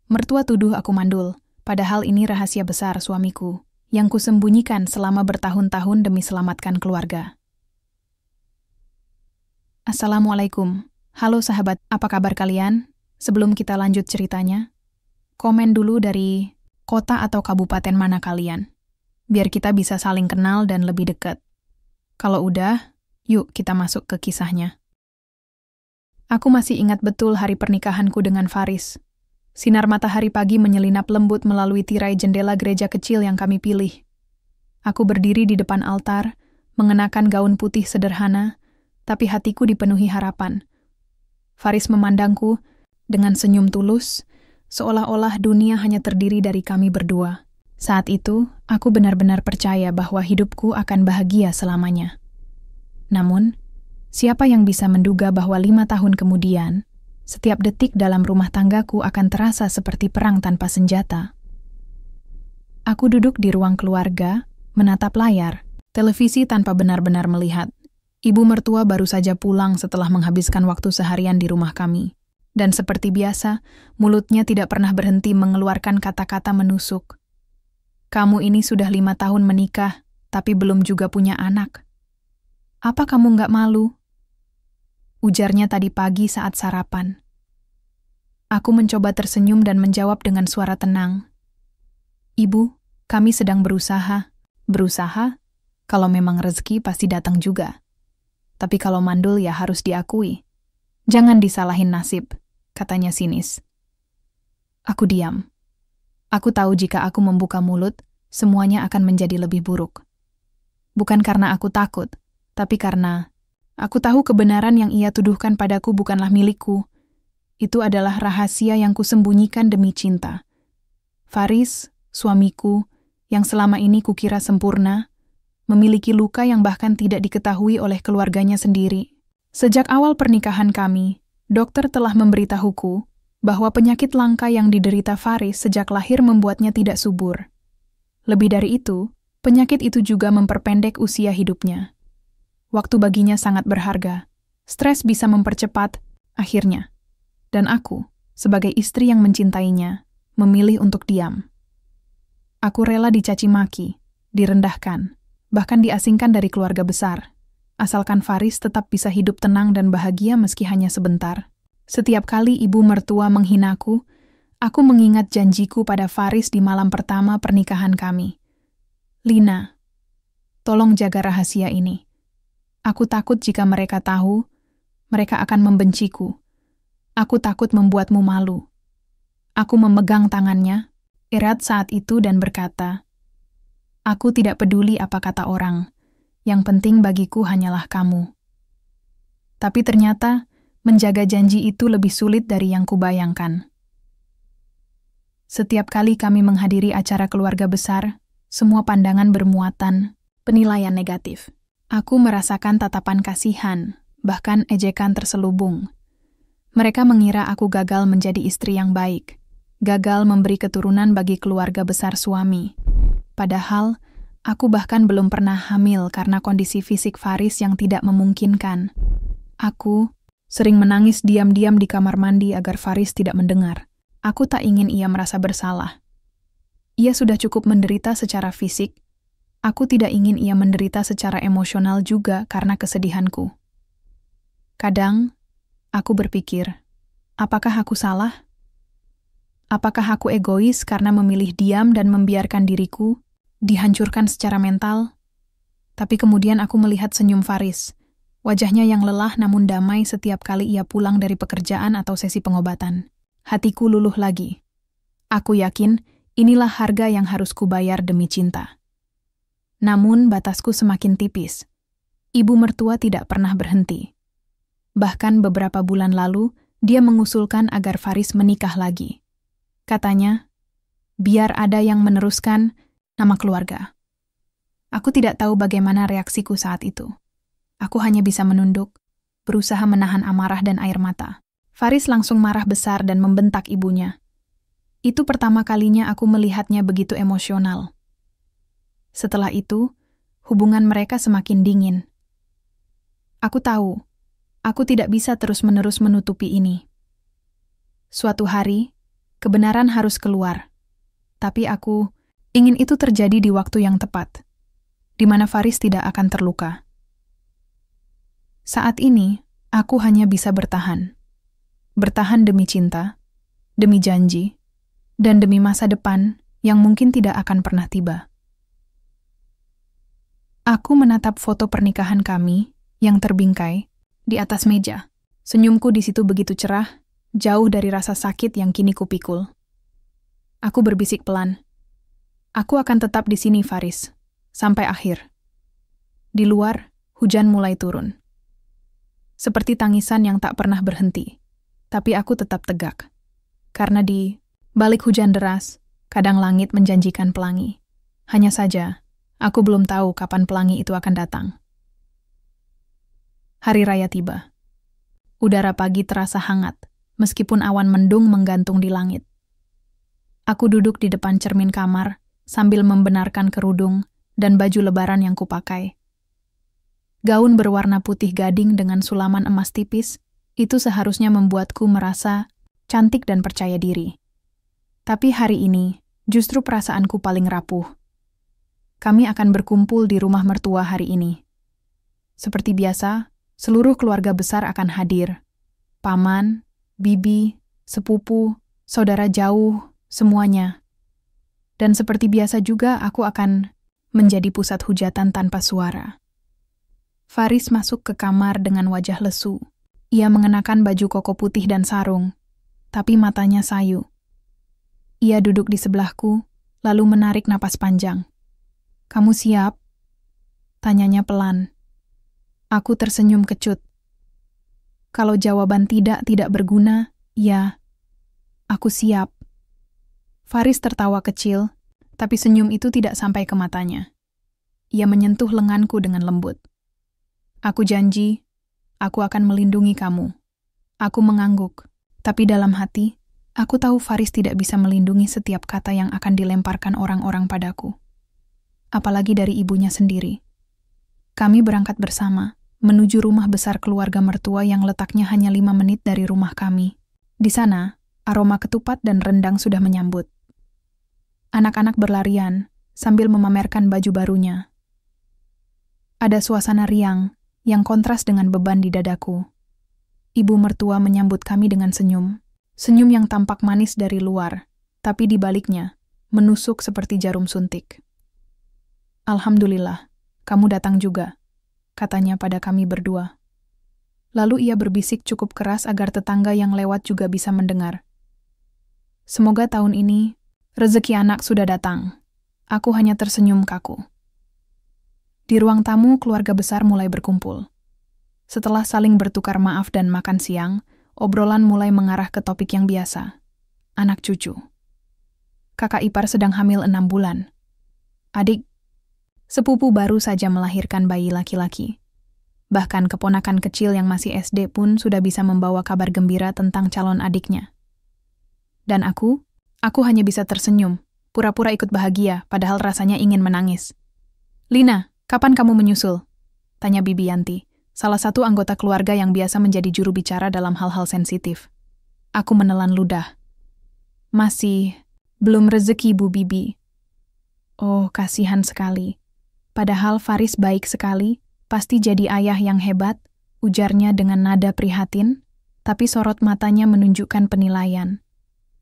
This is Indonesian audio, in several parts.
Mertua tuduh aku mandul, padahal ini rahasia besar suamiku, yang kusembunyikan selama bertahun-tahun demi selamatkan keluarga. Assalamualaikum. Halo sahabat, apa kabar kalian? Sebelum kita lanjut ceritanya, komen dulu dari kota atau kabupaten mana kalian, biar kita bisa saling kenal dan lebih dekat. Kalau udah, yuk kita masuk ke kisahnya. Aku masih ingat betul hari pernikahanku dengan Faris. Sinar matahari pagi menyelinap lembut melalui tirai jendela gereja kecil yang kami pilih. Aku berdiri di depan altar, mengenakan gaun putih sederhana, tapi hatiku dipenuhi harapan. Faris memandangku dengan senyum tulus, seolah-olah dunia hanya terdiri dari kami berdua. Saat itu, aku benar-benar percaya bahwa hidupku akan bahagia selamanya. Namun, siapa yang bisa menduga bahwa 5 tahun kemudian, setiap detik dalam rumah tanggaku akan terasa seperti perang tanpa senjata. Aku duduk di ruang keluarga, menatap layar, televisi tanpa benar-benar melihat. Ibu mertua baru saja pulang setelah menghabiskan waktu seharian di rumah kami. Dan seperti biasa, mulutnya tidak pernah berhenti mengeluarkan kata-kata menusuk. Kamu ini sudah 5 tahun menikah, tapi belum juga punya anak. Apa kamu nggak malu? Ujarnya tadi pagi saat sarapan. Aku mencoba tersenyum dan menjawab dengan suara tenang. Ibu, kami sedang berusaha. Berusaha? Kalau memang rezeki pasti datang juga. Tapi kalau mandul ya harus diakui. Jangan disalahin nasib, katanya sinis. Aku diam. Aku tahu jika aku membuka mulut, semuanya akan menjadi lebih buruk. Bukan karena aku takut, tapi karena aku tahu kebenaran yang ia tuduhkan padaku bukanlah milikku. Itu adalah rahasia yang kusembunyikan demi cinta. Faris, suamiku, yang selama ini kukira sempurna, memiliki luka yang bahkan tidak diketahui oleh keluarganya sendiri. Sejak awal pernikahan kami, dokter telah memberitahuku bahwa penyakit langka yang diderita Faris sejak lahir membuatnya tidak subur. Lebih dari itu, penyakit itu juga memperpendek usia hidupnya. Waktu baginya sangat berharga. Stres bisa mempercepat akhirnya. Dan aku, sebagai istri yang mencintainya, memilih untuk diam. Aku rela dicaci maki, direndahkan, bahkan diasingkan dari keluarga besar. Asalkan Faris tetap bisa hidup tenang dan bahagia meski hanya sebentar. Setiap kali ibu mertua menghinaku, aku mengingat janjiku pada Faris di malam pertama pernikahan kami. Lina, tolong jaga rahasia ini. Aku takut jika mereka tahu, mereka akan membenciku. Aku takut membuatmu malu. Aku memegang tangannya, erat saat itu dan berkata, aku tidak peduli apa kata orang, yang penting bagiku hanyalah kamu. Tapi ternyata, menjaga janji itu lebih sulit dari yang kubayangkan. Setiap kali kami menghadiri acara keluarga besar, semua pandangan bermuatan, penilaian negatif. Aku merasakan tatapan kasihan, bahkan ejekan terselubung. Mereka mengira aku gagal menjadi istri yang baik, gagal memberi keturunan bagi keluarga besar suami. Padahal, aku bahkan belum pernah hamil karena kondisi fisik Faris yang tidak memungkinkan. Aku sering menangis diam-diam di kamar mandi agar Faris tidak mendengar. Aku tak ingin ia merasa bersalah. Ia sudah cukup menderita secara fisik. Aku tidak ingin ia menderita secara emosional juga karena kesedihanku. Kadang, aku berpikir, apakah aku salah? Apakah aku egois karena memilih diam dan membiarkan diriku dihancurkan secara mental? Tapi kemudian aku melihat senyum Faris, wajahnya yang lelah namun damai setiap kali ia pulang dari pekerjaan atau sesi pengobatan. Hatiku luluh lagi. Aku yakin inilah harga yang harus kubayar demi cinta. Namun batasku semakin tipis. Ibu mertua tidak pernah berhenti. Bahkan beberapa bulan lalu, dia mengusulkan agar Faris menikah lagi. Katanya, biar ada yang meneruskan nama keluarga. Aku tidak tahu bagaimana reaksiku saat itu. Aku hanya bisa menunduk, berusaha menahan amarah dan air mata. Faris langsung marah besar dan membentak ibunya. Itu pertama kalinya aku melihatnya begitu emosional. Setelah itu, hubungan mereka semakin dingin. Aku tahu, aku tidak bisa terus-menerus menutupi ini. Suatu hari, Kebenaran harus keluar. Tapi aku ingin itu terjadi di waktu yang tepat, di mana Faris tidak akan terluka. Saat ini, aku hanya bisa bertahan. Bertahan demi cinta, demi janji, dan demi masa depan yang mungkin tidak akan pernah tiba. Aku menatap foto pernikahan kami yang terbingkai di atas meja. Senyumku di situ begitu cerah, jauh dari rasa sakit yang kini kupikul. Aku berbisik pelan. Aku akan tetap di sini, Faris, sampai akhir. Di luar, hujan mulai turun. Seperti tangisan yang tak pernah berhenti. Tapi aku tetap tegak. Karena di balik hujan deras, kadang langit menjanjikan pelangi. Hanya saja, aku belum tahu kapan pelangi itu akan datang. Hari raya tiba. Udara pagi terasa hangat, meskipun awan mendung menggantung di langit. Aku duduk di depan cermin kamar, sambil membenarkan kerudung dan baju lebaran yang kupakai. Gaun berwarna putih gading dengan sulaman emas tipis, itu seharusnya membuatku merasa cantik dan percaya diri. Tapi hari ini, justru perasaanku paling rapuh. Kami akan berkumpul di rumah mertua hari ini. Seperti biasa, seluruh keluarga besar akan hadir. Paman, bibi, sepupu, saudara jauh, semuanya. Dan seperti biasa juga aku akan menjadi pusat hujatan tanpa suara. Faris masuk ke kamar dengan wajah lesu. Ia mengenakan baju koko putih dan sarung, tapi matanya sayu. Ia duduk di sebelahku, lalu menarik napas panjang. "Kamu siap?" tanyanya pelan. Aku tersenyum kecut. Kalau jawaban tidak berguna, ya, aku siap. Faris tertawa kecil, tapi senyum itu tidak sampai ke matanya. Ia menyentuh lenganku dengan lembut. "Aku janji, aku akan melindungi kamu." Aku mengangguk, tapi dalam hati, aku tahu Faris tidak bisa melindungi setiap kata yang akan dilemparkan orang-orang padaku. Apalagi dari ibunya sendiri. Kami berangkat bersama, menuju rumah besar keluarga mertua yang letaknya hanya 5 menit dari rumah kami. Di sana, aroma ketupat dan rendang sudah menyambut. Anak-anak berlarian, sambil memamerkan baju barunya. Ada suasana riang, yang kontras dengan beban di dadaku. Ibu mertua menyambut kami dengan senyum. Senyum yang tampak manis dari luar, tapi di baliknya, menusuk seperti jarum suntik. "Alhamdulillah, kamu datang juga," katanya pada kami berdua. Lalu ia berbisik cukup keras agar tetangga yang lewat juga bisa mendengar. "Semoga tahun ini, rezeki anak sudah datang." Aku hanya tersenyum kaku. Di ruang tamu, keluarga besar mulai berkumpul. Setelah saling bertukar maaf dan makan siang, obrolan mulai mengarah ke topik yang biasa. Anak cucu. Kakak ipar sedang hamil 6 bulan. Adik sepupu baru saja melahirkan bayi laki-laki. Bahkan keponakan kecil yang masih SD pun sudah bisa membawa kabar gembira tentang calon adiknya. Dan aku hanya bisa tersenyum, pura-pura ikut bahagia, padahal rasanya ingin menangis. "Lina, kapan kamu menyusul?" tanya Bibi Yanti, salah satu anggota keluarga yang biasa menjadi juru bicara dalam hal-hal sensitif. Aku menelan ludah. Belum rezeki, Bu Bibi." "Oh, kasihan sekali. Padahal Faris baik sekali, pasti jadi ayah yang hebat," ujarnya dengan nada prihatin, tapi sorot matanya menunjukkan penilaian.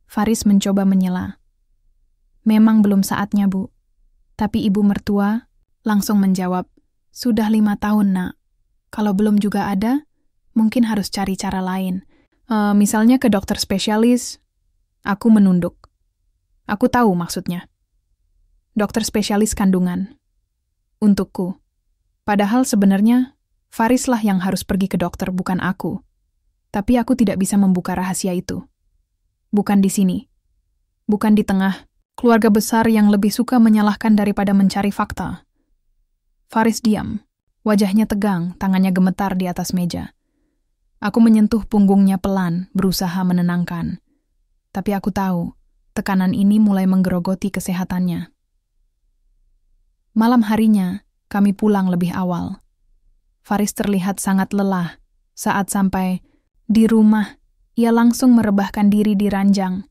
Faris mencoba menyela. "Memang belum saatnya, Bu." Tapi ibu mertua langsung menjawab, "Sudah 5 tahun, Nak. Kalau belum juga ada, mungkin harus cari cara lain. Misalnya ke dokter spesialis." Aku menunduk. Aku tahu maksudnya. Dokter spesialis kandungan. Untukku. Padahal sebenarnya, Farislah yang harus pergi ke dokter, bukan aku. Tapi aku tidak bisa membuka rahasia itu. Bukan di sini. Bukan di tengah keluarga besar yang lebih suka menyalahkan daripada mencari fakta. Faris diam. Wajahnya tegang, tangannya gemetar di atas meja. Aku menyentuh punggungnya pelan, berusaha menenangkan. Tapi aku tahu, tekanan ini mulai menggerogoti kesehatannya. Malam harinya, kami pulang lebih awal. Faris terlihat sangat lelah. Saat sampai di rumah, ia langsung merebahkan diri di ranjang.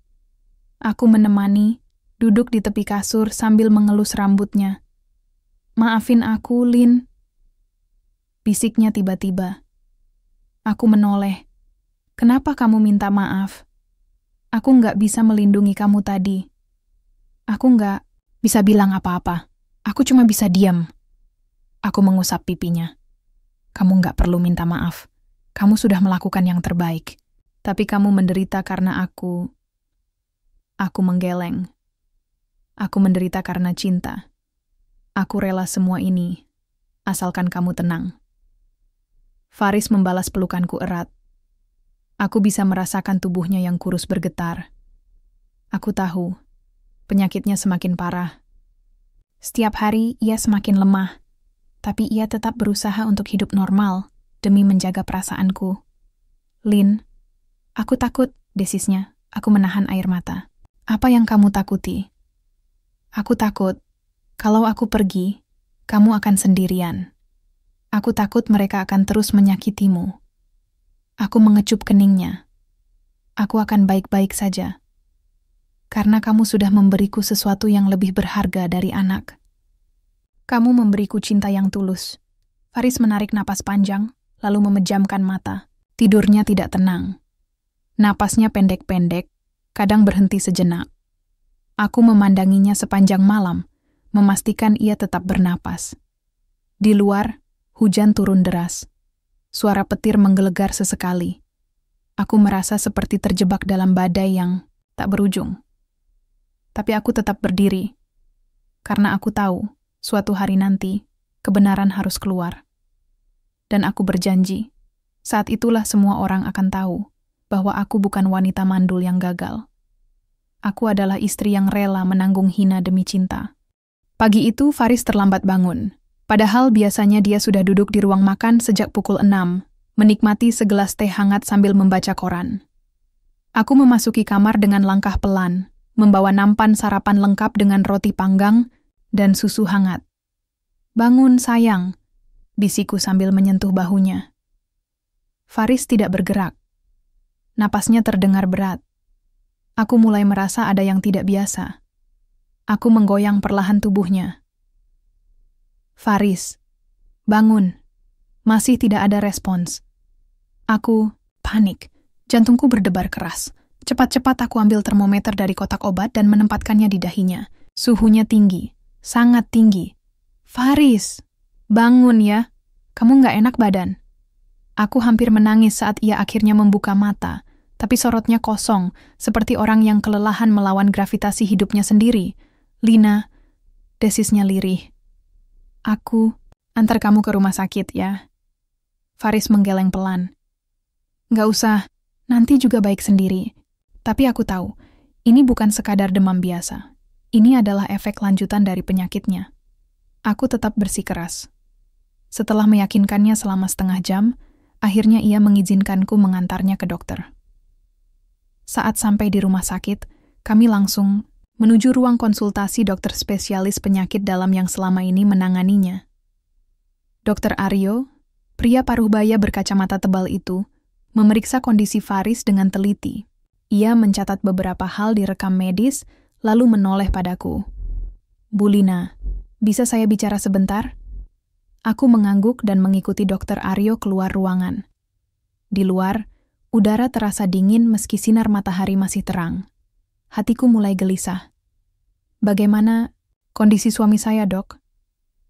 Aku menemani, duduk di tepi kasur sambil mengelus rambutnya. "Maafin aku, Lin," bisiknya tiba-tiba. Aku menoleh. "Kenapa kamu minta maaf? Aku nggak bisa melindungi kamu tadi. Aku nggak bisa bilang apa-apa. Aku cuma bisa diam." Aku mengusap pipinya. "Kamu nggak perlu minta maaf. Kamu sudah melakukan yang terbaik. Tapi kamu menderita karena aku menggeleng. Aku menderita karena cinta. Aku rela semua ini, asalkan kamu tenang." Faris membalas pelukanku erat. Aku bisa merasakan tubuhnya yang kurus bergetar. Aku tahu, penyakitnya semakin parah. Setiap hari ia semakin lemah, tapi ia tetap berusaha untuk hidup normal demi menjaga perasaanku. "Lin, aku takut," desisnya. Aku menahan air mata. "Apa yang kamu takuti?" "Aku takut, kalau aku pergi, kamu akan sendirian. Aku takut mereka akan terus menyakitimu." Aku mengecup keningnya. "Aku akan baik-baik saja. Karena kamu sudah memberiku sesuatu yang lebih berharga dari anak. Kamu memberiku cinta yang tulus." Faris menarik napas panjang, lalu memejamkan mata. Tidurnya tidak tenang. Napasnya pendek-pendek, kadang berhenti sejenak. Aku memandanginya sepanjang malam, memastikan ia tetap bernapas. Di luar, hujan turun deras. Suara petir menggelegar sesekali. Aku merasa seperti terjebak dalam badai yang tak berujung. Tapi aku tetap berdiri, karena aku tahu suatu hari nanti kebenaran harus keluar. Dan aku berjanji, saat itulah semua orang akan tahu bahwa aku bukan wanita mandul yang gagal. Aku adalah istri yang rela menanggung hina demi cinta. Pagi itu Faris terlambat bangun. Padahal biasanya dia sudah duduk di ruang makan sejak pukul 6, menikmati segelas teh hangat sambil membaca koran. Aku memasuki kamar dengan langkah pelan, membawa nampan sarapan lengkap dengan roti panggang dan susu hangat. "Bangun, sayang," bisikku sambil menyentuh bahunya. Faris tidak bergerak. Napasnya terdengar berat. Aku mulai merasa ada yang tidak biasa. Aku menggoyang perlahan tubuhnya. "Faris, bangun." Masih tidak ada respons. Aku panik. Jantungku berdebar keras. Cepat-cepat aku ambil termometer dari kotak obat dan menempatkannya di dahinya. Suhunya tinggi, sangat tinggi. "Faris, bangun ya. Kamu nggak enak badan." Aku hampir menangis saat ia akhirnya membuka mata, tapi sorotnya kosong, seperti orang yang kelelahan melawan gravitasi hidupnya sendiri. "Lina," desisnya lirih. "Aku antar kamu ke rumah sakit ya." Faris menggeleng pelan. "Nggak usah, nanti juga baik sendiri. Tapi aku tahu, ini bukan sekadar demam biasa. Ini adalah efek lanjutan dari penyakitnya." Aku tetap bersikeras. Setelah meyakinkannya selama setengah jam, akhirnya ia mengizinkanku mengantarnya ke dokter. Saat sampai di rumah sakit, kami langsung menuju ruang konsultasi dokter spesialis penyakit dalam yang selama ini menanganinya. Dr. Aryo, pria paruh-baya berkacamata tebal itu, memeriksa kondisi Faris dengan teliti. Ia mencatat beberapa hal di rekam medis, lalu menoleh padaku. "Bu Lina, bisa saya bicara sebentar?" Aku mengangguk dan mengikuti Dr. Aryo keluar ruangan. Di luar, udara terasa dingin meski sinar matahari masih terang. Hatiku mulai gelisah. "Bagaimana kondisi suami saya, Dok?"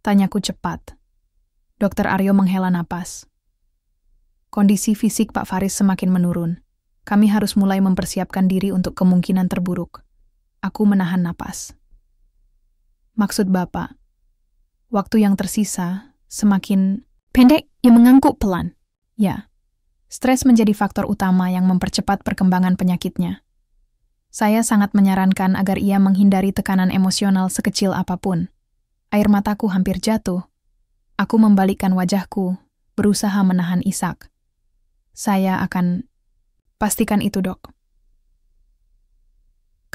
Tanyaku cepat. Dr. Aryo menghela napas. "Kondisi fisik Pak Faris semakin menurun. Kami harus mulai mempersiapkan diri untuk kemungkinan terburuk." Aku menahan napas. "Maksud Bapak, waktu yang tersisa semakin pendek." Ia mengangguk pelan. "Ya, stres menjadi faktor utama yang mempercepat perkembangan penyakitnya. Saya sangat menyarankan agar ia menghindari tekanan emosional sekecil apapun." Air mataku hampir jatuh. Aku membalikkan wajahku, berusaha menahan isak. "Saya akan pastikan itu, Dok."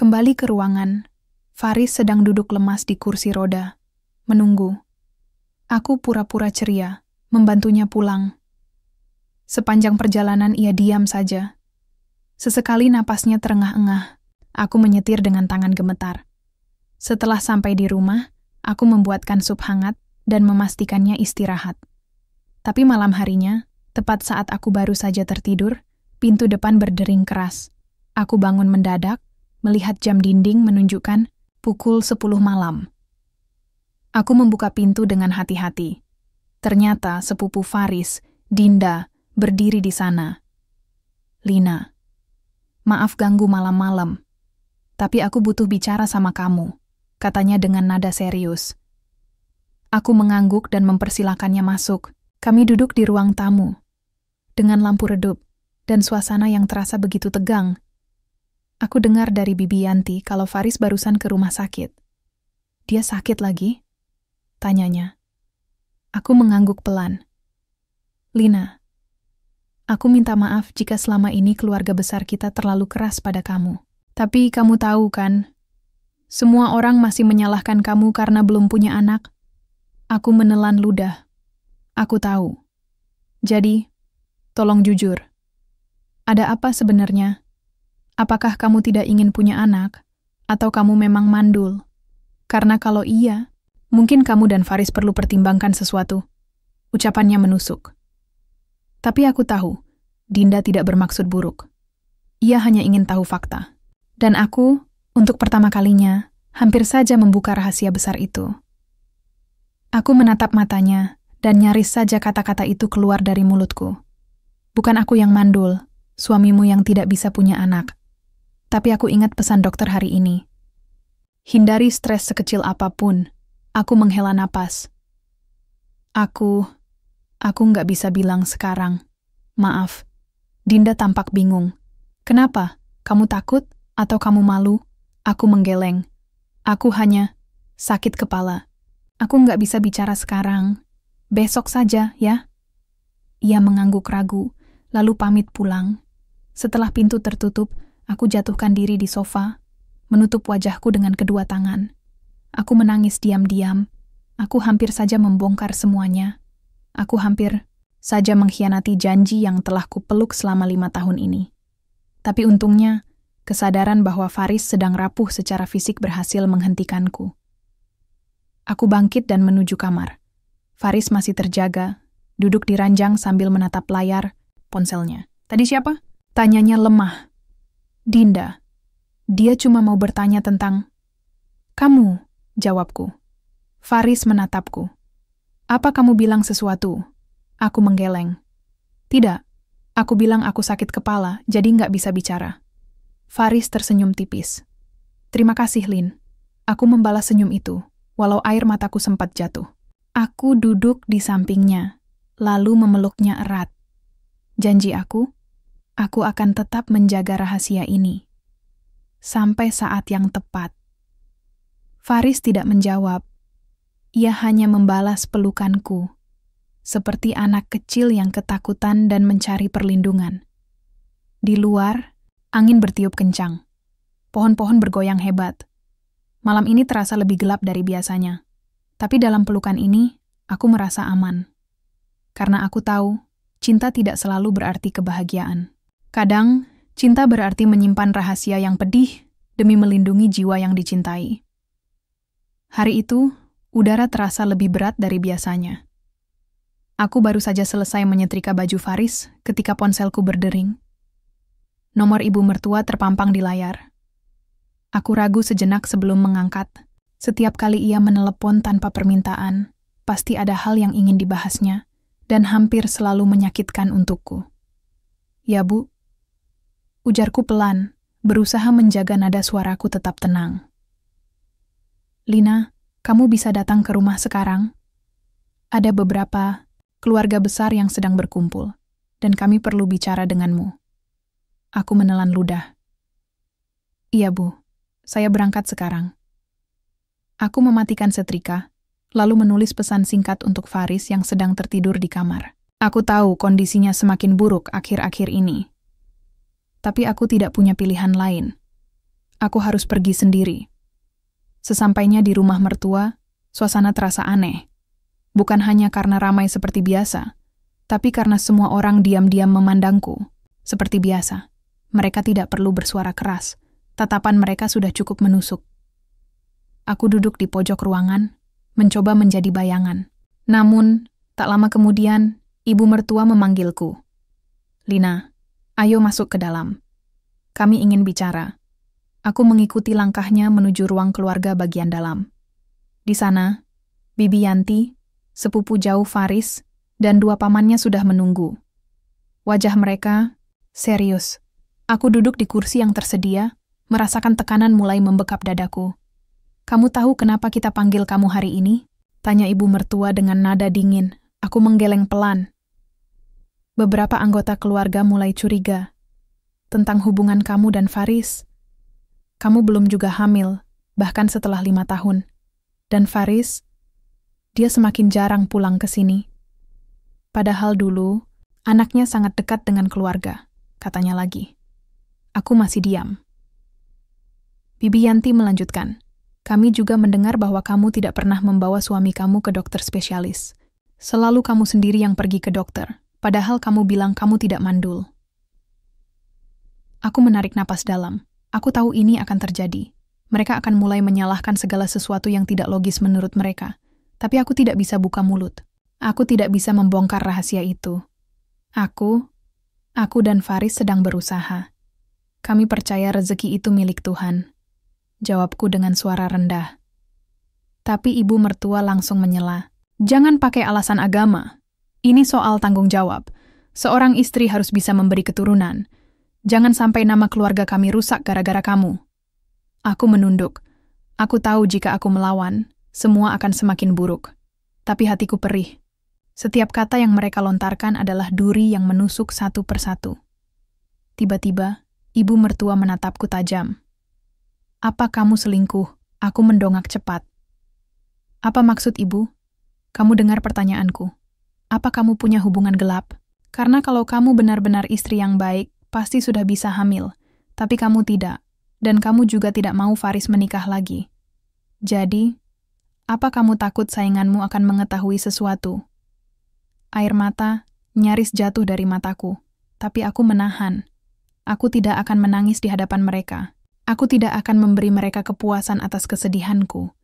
Kembali ke ruangan, Faris sedang duduk lemas di kursi roda, menunggu. Aku pura-pura ceria, membantunya pulang. Sepanjang perjalanan ia diam saja. Sesekali napasnya terengah-engah. Aku menyetir dengan tangan gemetar. Setelah sampai di rumah, aku membuatkan sup hangat dan memastikannya istirahat. Tapi malam harinya, tepat saat aku baru saja tertidur, pintu depan berdering keras. Aku bangun mendadak, melihat jam dinding menunjukkan pukul 10 malam. Aku membuka pintu dengan hati-hati. Ternyata sepupu Faris, Dinda, berdiri di sana. Lina, maaf ganggu malam-malam, tapi aku butuh bicara sama kamu, katanya dengan nada serius. Aku mengangguk dan mempersilakannya masuk. Kami duduk di ruang tamu, dengan lampu redup dan suasana yang terasa begitu tegang. Aku dengar dari Bibi Yanti kalau Faris barusan ke rumah sakit. Dia sakit lagi? Tanyanya. Aku mengangguk pelan. Lina, aku minta maaf jika selama ini keluarga besar kita terlalu keras pada kamu. Tapi kamu tahu kan, semua orang masih menyalahkan kamu karena belum punya anak. Aku menelan ludah. Aku tahu. Jadi, tolong jujur. Ada apa sebenarnya? Apakah kamu tidak ingin punya anak? Atau kamu memang mandul? Karena kalau iya, mungkin kamu dan Faris perlu pertimbangkan sesuatu. Ucapannya menusuk. Tapi aku tahu, Dinda tidak bermaksud buruk. Ia hanya ingin tahu fakta. Dan aku, untuk pertama kalinya, hampir saja membuka rahasia besar itu. Aku menatap matanya, dan nyaris saja kata-kata itu keluar dari mulutku. Bukan aku yang mandul, suamimu yang tidak bisa punya anak. Tapi aku ingat pesan dokter hari ini. Hindari stres sekecil apapun. Aku menghela napas. Aku nggak bisa bilang sekarang. Maaf. Dinda tampak bingung. Kenapa? Kamu takut? Atau kamu malu? Aku menggeleng. Aku hanya sakit kepala. Aku nggak bisa bicara sekarang. Besok saja, ya? Ia mengangguk ragu, lalu pamit pulang. Setelah pintu tertutup, aku jatuhkan diri di sofa, menutup wajahku dengan kedua tangan. Aku menangis diam-diam. Aku hampir saja membongkar semuanya. Aku hampir saja mengkhianati janji yang telah kupeluk selama 5 tahun ini. Tapi untungnya, kesadaran bahwa Faris sedang rapuh secara fisik berhasil menghentikanku. Aku bangkit dan menuju kamar. Faris masih terjaga, duduk di ranjang sambil menatap layar ponselnya. Tadi siapa? Tanyanya lemah. Dinda. Dia cuma mau bertanya tentang... Kamu, jawabku. Faris menatapku. Apa kamu bilang sesuatu? Aku menggeleng. Tidak, aku bilang aku sakit kepala, jadi nggak bisa bicara. Faris tersenyum tipis. Terima kasih, Lin. Aku membalas senyum itu, walau air mataku sempat jatuh. Aku duduk di sampingnya, lalu memeluknya erat. Janji aku akan tetap menjaga rahasia ini. Sampai saat yang tepat. Faris tidak menjawab. Ia hanya membalas pelukanku, seperti anak kecil yang ketakutan dan mencari perlindungan. Di luar, angin bertiup kencang. Pohon-pohon bergoyang hebat. Malam ini terasa lebih gelap dari biasanya. Tapi dalam pelukan ini, aku merasa aman. Karena aku tahu, cinta tidak selalu berarti kebahagiaan. Kadang, cinta berarti menyimpan rahasia yang pedih demi melindungi jiwa yang dicintai. Hari itu, udara terasa lebih berat dari biasanya. Aku baru saja selesai menyetrika baju Faris ketika ponselku berdering. Nomor ibu mertua terpampang di layar. Aku ragu sejenak sebelum mengangkat. Setiap kali ia menelepon tanpa permintaan, pasti ada hal yang ingin dibahasnya, dan hampir selalu menyakitkan untukku. Ya, Bu. Ujarku pelan, berusaha menjaga nada suaraku tetap tenang. Lina, kamu bisa datang ke rumah sekarang? Ada beberapa keluarga besar yang sedang berkumpul, dan kami perlu bicara denganmu. Aku menelan ludah. Iya, Bu. Saya berangkat sekarang. Aku mematikan setrika, lalu menulis pesan singkat untuk Faris yang sedang tertidur di kamar. Aku tahu kondisinya semakin buruk akhir-akhir ini. Tapi aku tidak punya pilihan lain. Aku harus pergi sendiri. Sesampainya di rumah mertua, suasana terasa aneh. Bukan hanya karena ramai seperti biasa, tapi karena semua orang diam-diam memandangku. Seperti biasa, mereka tidak perlu bersuara keras, Tatapan mereka sudah cukup menusuk. Aku duduk di pojok ruangan, mencoba menjadi bayangan. Namun, tak lama kemudian, ibu mertua memanggilku. "Lina, ayo masuk ke dalam. Kami ingin bicara." Aku mengikuti langkahnya menuju ruang keluarga bagian dalam. Di sana, Bibi Yanti, sepupu jauh Faris, dan dua pamannya sudah menunggu. Wajah mereka serius. Aku duduk di kursi yang tersedia, merasakan tekanan mulai membekap dadaku. "Kamu tahu kenapa kita panggil kamu hari ini?" tanya ibu mertua dengan nada dingin. Aku menggeleng pelan. Beberapa anggota keluarga mulai curiga tentang hubungan kamu dan Faris. Kamu belum juga hamil, bahkan setelah 5 tahun. Dan Faris, dia semakin jarang pulang ke sini. Padahal dulu, anaknya sangat dekat dengan keluarga, katanya lagi. Aku masih diam. Bibi Yanti melanjutkan, "Kami juga mendengar bahwa kamu tidak pernah membawa suami kamu ke dokter spesialis. Selalu kamu sendiri yang pergi ke dokter, padahal kamu bilang kamu tidak mandul." Aku menarik napas dalam. Aku tahu ini akan terjadi. Mereka akan mulai menyalahkan segala sesuatu yang tidak logis menurut mereka. Tapi aku tidak bisa buka mulut. Aku tidak bisa membongkar rahasia itu. Aku dan Faris sedang berusaha. Kami percaya rezeki itu milik Tuhan. Jawabku dengan suara rendah. Tapi ibu mertua langsung menyela. "Jangan pakai alasan agama. Ini soal tanggung jawab. Seorang istri harus bisa memberi keturunan. Jangan sampai nama keluarga kami rusak gara-gara kamu." Aku menunduk. Aku tahu jika aku melawan, semua akan semakin buruk. Tapi hatiku perih. Setiap kata yang mereka lontarkan adalah duri yang menusuk satu persatu. Tiba-tiba, ibu mertua menatapku tajam. "Apa kamu selingkuh?" Aku mendongak cepat. "Apa maksud ibu?" "Kamu dengar pertanyaanku. Apa kamu punya hubungan gelap? Karena kalau kamu benar-benar istri yang baik, pasti sudah bisa hamil. Tapi kamu tidak. Dan kamu juga tidak mau Faris menikah lagi. Jadi, apa kamu takut sainganmu akan mengetahui sesuatu?" Air mata nyaris jatuh dari mataku. Tapi aku menahan. Aku tidak akan menangis di hadapan mereka. Aku tidak akan memberi mereka kepuasan atas kesedihanku.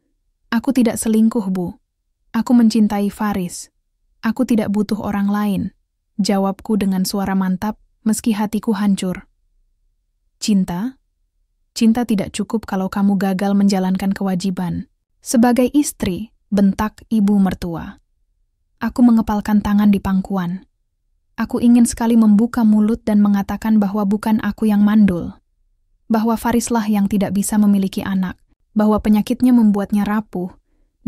Aku tidak selingkuh, Bu. Aku mencintai Faris. Aku tidak butuh orang lain. Jawabku dengan suara mantap, meski hatiku hancur. "Cinta? Cinta tidak cukup kalau kamu gagal menjalankan kewajiban. Sebagai istri," bentak ibu mertua. Aku mengepalkan tangan di pangkuan. Aku ingin sekali membuka mulut dan mengatakan bahwa bukan aku yang mandul. Bahwa Farislah yang tidak bisa memiliki anak. Bahwa penyakitnya membuatnya rapuh.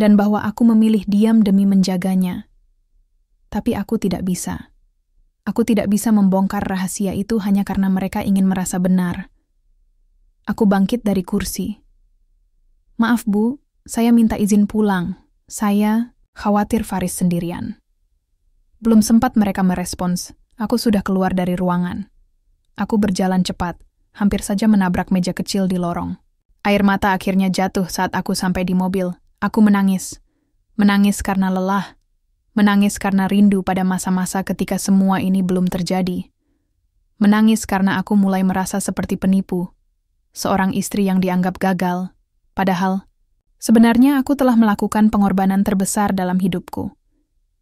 Dan bahwa aku memilih diam demi menjaganya. Tapi aku tidak bisa. Aku tidak bisa membongkar rahasia itu hanya karena mereka ingin merasa benar. Aku bangkit dari kursi. "Maaf, Bu, saya minta izin pulang. Saya khawatir Faris sendirian." Belum sempat mereka merespons, aku sudah keluar dari ruangan. Aku berjalan cepat, hampir saja menabrak meja kecil di lorong. Air mata akhirnya jatuh saat aku sampai di mobil. Aku menangis. Menangis karena lelah. Menangis karena rindu pada masa-masa ketika semua ini belum terjadi. Menangis karena aku mulai merasa seperti penipu. Seorang istri yang dianggap gagal. Padahal, sebenarnya aku telah melakukan pengorbanan terbesar dalam hidupku.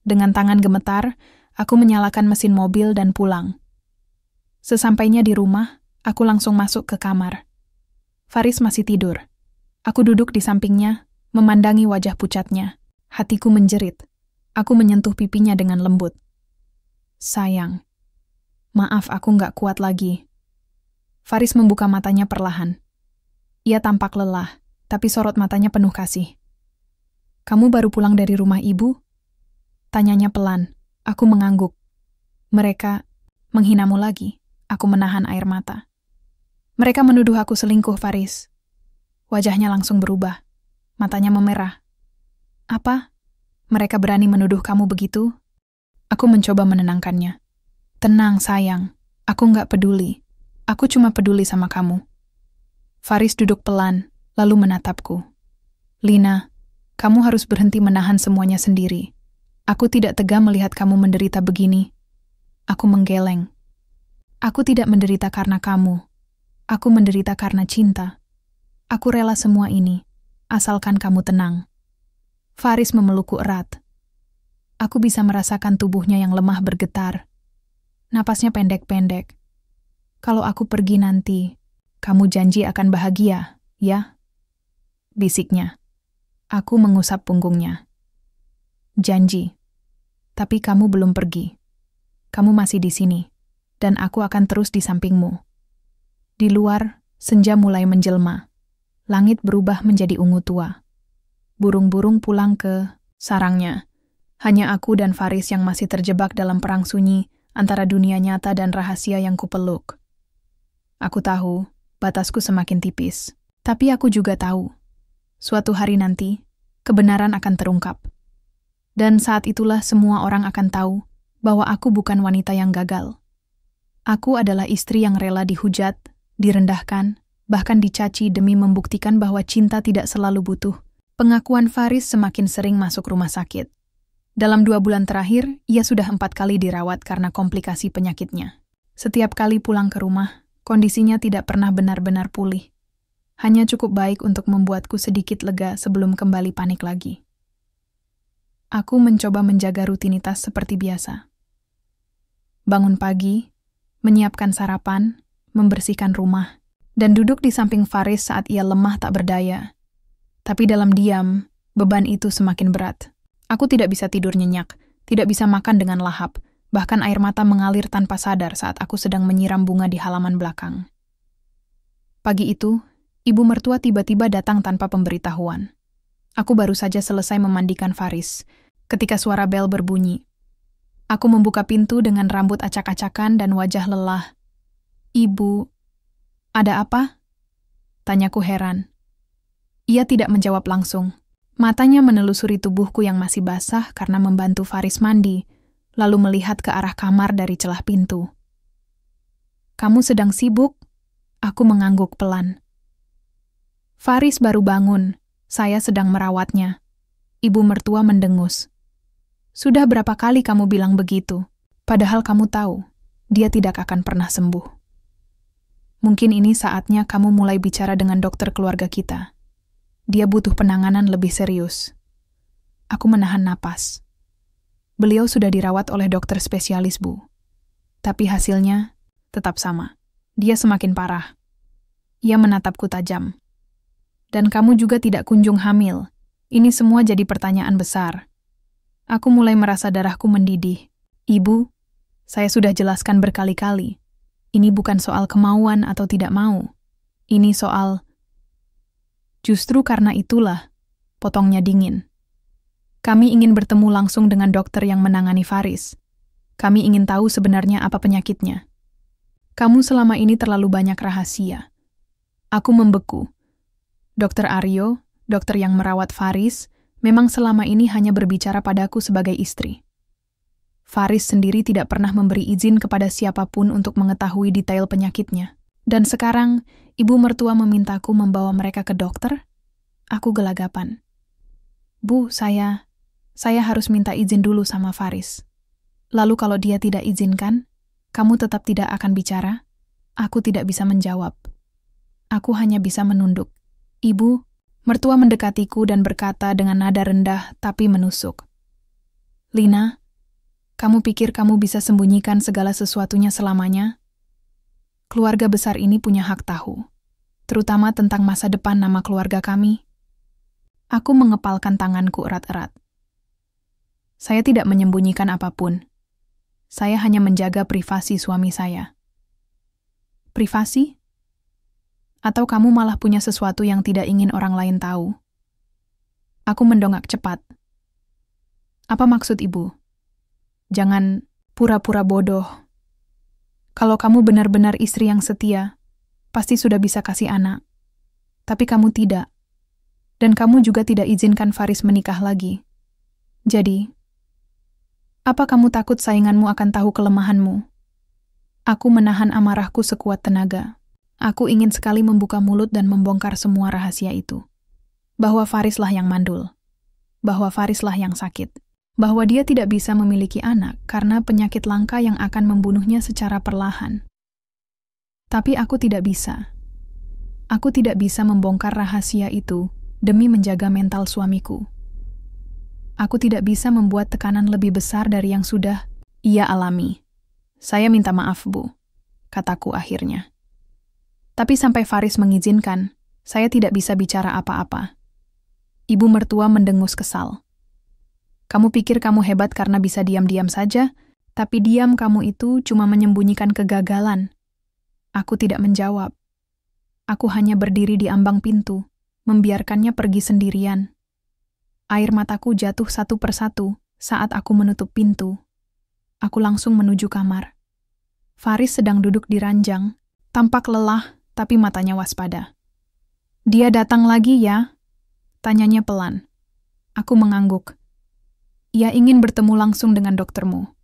Dengan tangan gemetar, aku menyalakan mesin mobil dan pulang. Sesampainya di rumah, aku langsung masuk ke kamar. Faris masih tidur. Aku duduk di sampingnya, memandangi wajah pucatnya. Hatiku menjerit. Aku menyentuh pipinya dengan lembut. "Sayang, maaf aku nggak kuat lagi." Faris membuka matanya perlahan. Ia tampak lelah, tapi sorot matanya penuh kasih. "Kamu baru pulang dari rumah ibu?" Tanyanya pelan. Aku mengangguk. "Mereka menghinamu lagi." Aku menahan air mata. "Mereka menuduh aku selingkuh, Faris." Wajahnya langsung berubah. Matanya memerah. "Apa? Mereka berani menuduh kamu begitu?" Aku mencoba menenangkannya. "Tenang, sayang. Aku nggak peduli. Aku cuma peduli sama kamu." Faris duduk pelan, lalu menatapku. "Lina, kamu harus berhenti menahan semuanya sendiri. Aku tidak tega melihat kamu menderita begini." Aku menggeleng. "Aku tidak menderita karena kamu. Aku menderita karena cinta. Aku rela semua ini, asalkan kamu tenang. Faris memelukku erat. Aku bisa merasakan tubuhnya yang lemah bergetar. Napasnya pendek-pendek. Kalau aku pergi nanti, kamu janji akan bahagia, ya? Bisiknya. Aku mengusap punggungnya. Janji. Tapi kamu belum pergi. Kamu masih di sini, dan aku akan terus di sampingmu. Di luar, senja mulai menjelma. Langit berubah menjadi ungu tua. Burung-burung pulang ke sarangnya. Hanya aku dan Faris yang masih terjebak dalam perang sunyi antara dunia nyata dan rahasia yang kupeluk. Aku tahu, batasku semakin tipis. Tapi aku juga tahu, suatu hari nanti, kebenaran akan terungkap. Dan saat itulah semua orang akan tahu bahwa aku bukan wanita yang gagal. Aku adalah istri yang rela dihujat, direndahkan, bahkan dicaci demi membuktikan bahwa cinta tidak selalu butuh. Pengakuan Faris semakin sering masuk rumah sakit. Dalam 2 bulan terakhir, ia sudah 4 kali dirawat karena komplikasi penyakitnya. Setiap kali pulang ke rumah, kondisinya tidak pernah benar-benar pulih. Hanya cukup baik untuk membuatku sedikit lega sebelum kembali panik lagi. Aku mencoba menjaga rutinitas seperti biasa. Bangun pagi, menyiapkan sarapan, membersihkan rumah, dan duduk di samping Faris saat ia lemah tak berdaya. Tapi dalam diam, beban itu semakin berat. Aku tidak bisa tidur nyenyak, tidak bisa makan dengan lahap, bahkan air mata mengalir tanpa sadar saat aku sedang menyiram bunga di halaman belakang. Pagi itu, ibu mertua tiba-tiba datang tanpa pemberitahuan. Aku baru saja selesai memandikan Faris, ketika suara bel berbunyi. Aku membuka pintu dengan rambut acak-acakan dan wajah lelah. "Ibu, ada apa?" Tanyaku heran. Ia tidak menjawab langsung. Matanya menelusuri tubuhku yang masih basah karena membantu Faris mandi, lalu melihat ke arah kamar dari celah pintu. "Kamu sedang sibuk?" Aku mengangguk pelan. "Faris baru bangun. Saya sedang merawatnya." Ibu mertua mendengus. "Sudah berapa kali kamu bilang begitu? Padahal kamu tahu, dia tidak akan pernah sembuh. Mungkin ini saatnya kamu mulai bicara dengan dokter keluarga kita. Dia butuh penanganan lebih serius." Aku menahan napas. Beliau sudah dirawat oleh dokter spesialis, Bu. Tapi hasilnya tetap sama. Dia semakin parah. Ia menatapku tajam. "Dan kamu juga tidak kunjung hamil. Ini semua jadi pertanyaan besar." Aku mulai merasa darahku mendidih. "Ibu, saya sudah jelaskan berkali-kali. Ini bukan soal kemauan atau tidak mau. Ini soal..." "Justru karena itulah," potongnya dingin. "Kami ingin bertemu langsung dengan dokter yang menangani Faris. Kami ingin tahu sebenarnya apa penyakitnya. Kamu selama ini terlalu banyak rahasia." Aku membeku. Dokter Aryo, dokter yang merawat Faris, memang selama ini hanya berbicara padaku sebagai istri. Faris sendiri tidak pernah memberi izin kepada siapapun untuk mengetahui detail penyakitnya. Dan sekarang, ibu mertua memintaku membawa mereka ke dokter? Aku gelagapan. "Bu, saya harus minta izin dulu sama Faris. Lalu kalau dia tidak izinkan, kamu tetap tidak akan bicara?" Aku tidak bisa menjawab. Aku hanya bisa menunduk. "Ibu," mertua mendekatiku dan berkata dengan nada rendah tapi menusuk. "Lina, kamu pikir kamu bisa sembunyikan segala sesuatunya selamanya? Keluarga besar ini punya hak tahu, terutama tentang masa depan nama keluarga kami." Aku mengepalkan tanganku erat-erat. Saya tidak menyembunyikan apapun. Saya hanya menjaga privasi suami saya. "Privasi? Atau kamu malah punya sesuatu yang tidak ingin orang lain tahu?" Aku mendongak cepat. "Apa maksud ibu? Jangan pura-pura bodoh. Kalau kamu benar-benar istri yang setia, pasti sudah bisa kasih anak. Tapi kamu tidak. Dan kamu juga tidak izinkan Faris menikah lagi. Jadi, apa kamu takut sainganmu akan tahu kelemahanmu?" Aku menahan amarahku sekuat tenaga. Aku ingin sekali membuka mulut dan membongkar semua rahasia itu. Bahwa Farislah yang mandul. Bahwa Farislah yang sakit. Bahwa dia tidak bisa memiliki anak karena penyakit langka yang akan membunuhnya secara perlahan. Tapi aku tidak bisa. Aku tidak bisa membongkar rahasia itu demi menjaga mental suamiku. Aku tidak bisa membuat tekanan lebih besar dari yang sudah ia alami. Saya minta maaf, Bu, kataku akhirnya. Tapi sampai Faris mengizinkan, saya tidak bisa bicara apa-apa. Ibu mertua mendengus kesal. Kamu pikir kamu hebat karena bisa diam-diam saja, tapi diam kamu itu cuma menyembunyikan kegagalan. Aku tidak menjawab. Aku hanya berdiri di ambang pintu, membiarkannya pergi sendirian. Air mataku jatuh satu persatu saat aku menutup pintu. Aku langsung menuju kamar. Faris sedang duduk di ranjang, tampak lelah tapi matanya waspada. Dia datang lagi ya? Tanyanya pelan. Aku mengangguk. Ia ingin bertemu langsung dengan doktermu.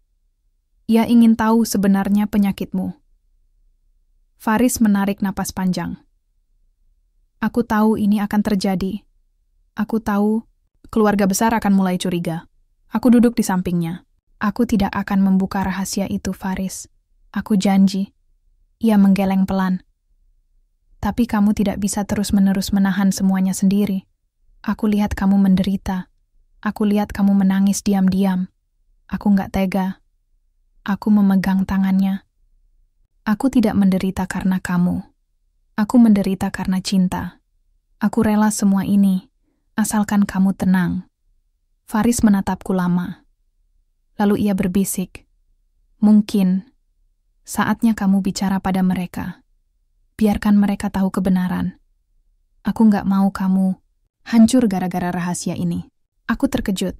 Ia ingin tahu sebenarnya penyakitmu. Faris menarik napas panjang. Aku tahu ini akan terjadi. Aku tahu keluarga besar akan mulai curiga. Aku duduk di sampingnya. Aku tidak akan membuka rahasia itu, Faris. Aku janji. Ia menggeleng pelan. Tapi kamu tidak bisa terus-menerus menahan semuanya sendiri. Aku lihat kamu menderita. Aku lihat kamu menangis diam-diam. Aku nggak tega. Aku memegang tangannya. Aku tidak menderita karena kamu. Aku menderita karena cinta. Aku rela semua ini, asalkan kamu tenang. Faris menatapku lama. Lalu ia berbisik. Mungkin saatnya kamu bicara pada mereka. Biarkan mereka tahu kebenaran. Aku nggak mau kamu hancur gara-gara rahasia ini. Aku terkejut.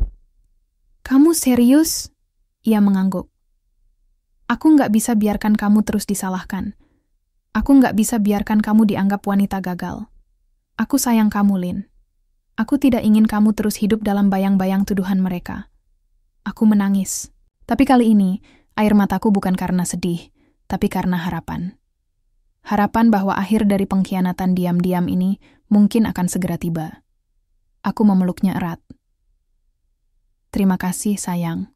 Kamu serius? Ia mengangguk. Aku nggak bisa biarkan kamu terus disalahkan. Aku nggak bisa biarkan kamu dianggap wanita gagal. Aku sayang kamu, Lin. Aku tidak ingin kamu terus hidup dalam bayang-bayang tuduhan mereka. Aku menangis. Tapi kali ini, air mataku bukan karena sedih, tapi karena harapan. Harapan bahwa akhir dari pengkhianatan diam-diam ini mungkin akan segera tiba. Aku memeluknya erat. Terima kasih, sayang.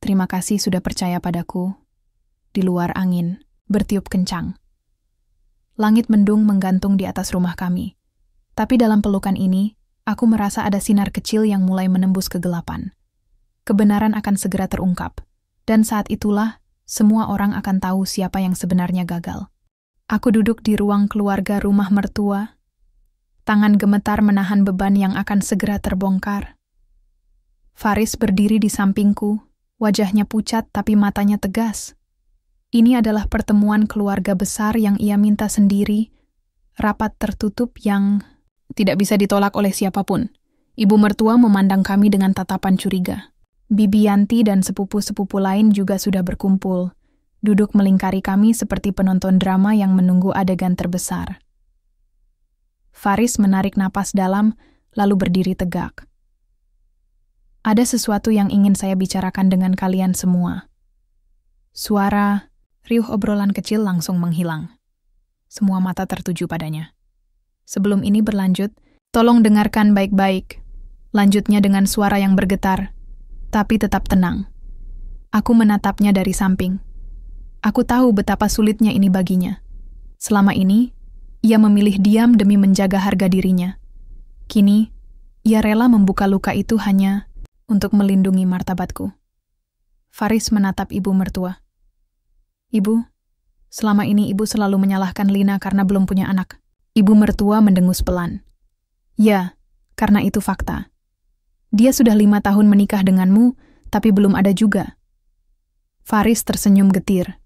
Terima kasih sudah percaya padaku. Di luar angin, bertiup kencang. Langit mendung menggantung di atas rumah kami. Tapi dalam pelukan ini, aku merasa ada sinar kecil yang mulai menembus kegelapan. Kebenaran akan segera terungkap. Dan saat itulah, semua orang akan tahu siapa yang sebenarnya gagal. Aku duduk di ruang keluarga rumah mertua. Tangan gemetar menahan beban yang akan segera terbongkar. Faris berdiri di sampingku, wajahnya pucat tapi matanya tegas. Ini adalah pertemuan keluarga besar yang ia minta sendiri, rapat tertutup yang tidak bisa ditolak oleh siapapun. Ibu mertua memandang kami dengan tatapan curiga. Bibi Yanti dan sepupu-sepupu lain juga sudah berkumpul, duduk melingkari kami seperti penonton drama yang menunggu adegan terbesar. Faris menarik napas dalam, lalu berdiri tegak. Ada sesuatu yang ingin saya bicarakan dengan kalian semua. Suara, riuh obrolan kecil langsung menghilang. Semua mata tertuju padanya. Sebelum ini berlanjut, tolong dengarkan baik-baik. Lanjutnya dengan suara yang bergetar, tapi tetap tenang. Aku menatapnya dari samping. Aku tahu betapa sulitnya ini baginya. Selama ini, ia memilih diam demi menjaga harga dirinya. Kini, ia rela membuka luka itu hanya untuk melindungi martabatku. Faris menatap ibu mertua. Ibu, selama ini ibu selalu menyalahkan Lina karena belum punya anak. Ibu mertua mendengus pelan. Ya, karena itu fakta. Dia sudah 5 tahun menikah denganmu, tapi belum ada juga. Faris tersenyum getir.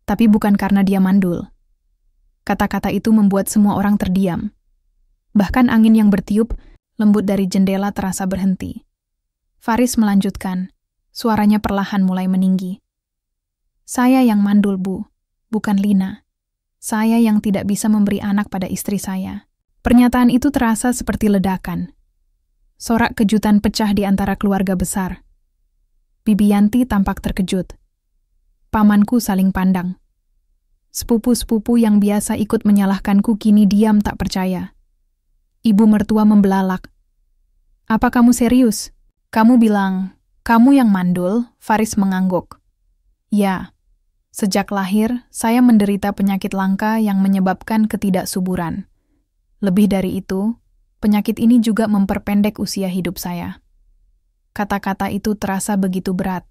Tapi bukan karena dia mandul. Kata-kata itu membuat semua orang terdiam. Bahkan angin yang bertiup, lembut dari jendela terasa berhenti. Faris melanjutkan, suaranya perlahan mulai meninggi. Saya yang mandul, Bu, bukan Lina. Saya yang tidak bisa memberi anak pada istri saya. Pernyataan itu terasa seperti ledakan. Sorak kejutan pecah di antara keluarga besar. Bibi Yanti tampak terkejut. Pamanku saling pandang. Sepupu-sepupu yang biasa ikut menyalahkanku kini diam tak percaya. Ibu mertua membelalak. Apa kamu serius? Kamu bilang, kamu yang mandul? Faris mengangguk. Ya, Sejak lahir, saya menderita penyakit langka yang menyebabkan ketidaksuburan. Lebih dari itu, penyakit ini juga memperpendek usia hidup saya. Kata-kata itu terasa begitu berat.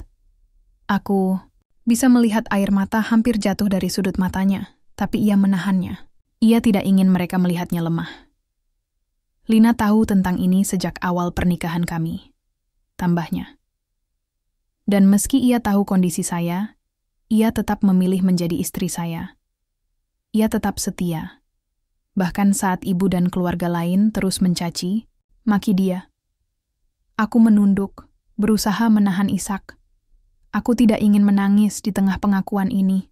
Aku bisa melihat air mata hampir jatuh dari sudut matanya, tapi ia menahannya. Ia tidak ingin mereka melihatnya lemah. Lina tahu tentang ini sejak awal pernikahan kami, tambahnya. Dan meski ia tahu kondisi saya, ia tetap memilih menjadi istri saya. Ia tetap setia. Bahkan saat ibu dan keluarga lain terus mencaci, maki dia. Aku menunduk, berusaha menahan isak. Aku tidak ingin menangis di tengah pengakuan ini,